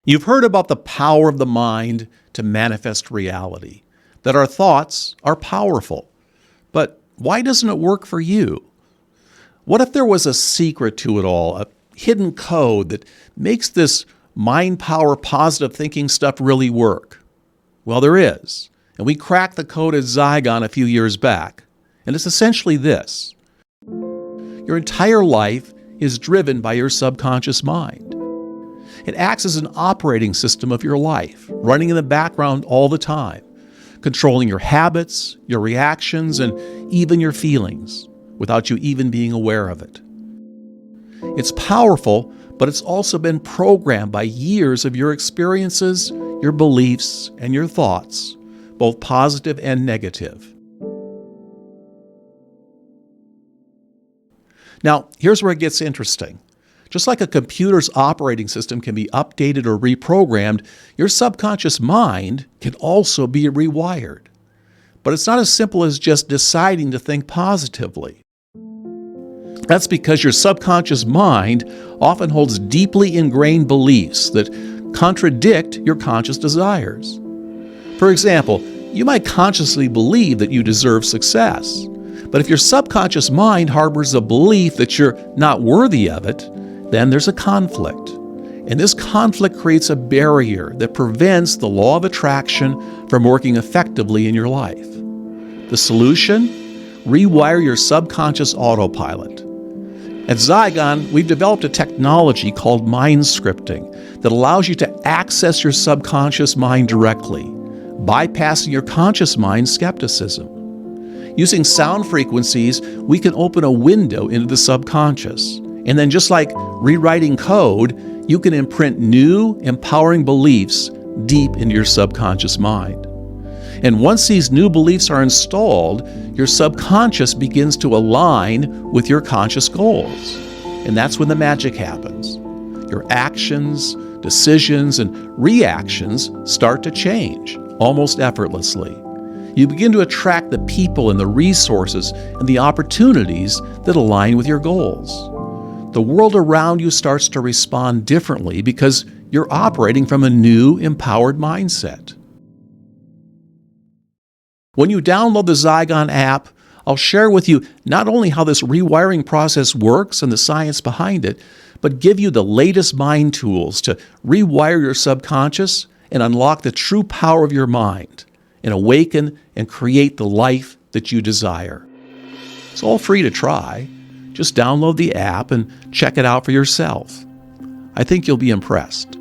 You've heard about the power of the mind to manifest reality, that our thoughts are powerful. But why doesn't it work for you? What if there was a secret to it all, a hidden code that makes this mind power positive thinking stuff really work? Well, there is. And we cracked the code at Zygon a few years back. And it's essentially this. Your entire life is driven by your subconscious mind. It acts as an operating system of your life, running in the background all the time, controlling your habits, your reactions, and even your feelings, without you even being aware of it. It's powerful, but it's also been programmed by years of your experiences, your beliefs, and your thoughts, both positive and negative. Now, here's where it gets interesting. Just like a computer's operating system can be updated or reprogrammed, your subconscious mind can also be rewired. But it's not as simple as just deciding to think positively. That's because your subconscious mind often holds deeply ingrained beliefs that contradict your conscious desires. For example, you might consciously believe that you deserve success, but if your subconscious mind harbors a belief that you're not worthy of it, then there's a conflict. And this conflict creates a barrier that prevents the law of attraction from working effectively in your life. The solution? Rewire your subconscious autopilot. At Zygon, we've developed a technology called mind scripting that allows you to access your subconscious mind directly, bypassing your conscious mind's skepticism. Using sound frequencies, we can open a window into the subconscious. And then just like rewriting code, you can imprint new, empowering beliefs deep into your subconscious mind. And once these new beliefs are installed, your subconscious begins to align with your conscious goals. And that's when the magic happens. Your actions, decisions, and reactions start to change almost effortlessly. You begin to attract the people and the resources and the opportunities that align with your goals. The world around you starts to respond differently because you're operating from a new, empowered mindset. When you download the Zygon app, I'll share with you not only how this rewiring process works and the science behind it, but give you the latest mind tools to rewire your subconscious and unlock the true power of your mind and awaken and create the life that you desire. It's all free to try. Just download the app and check it out for yourself. I think you'll be impressed.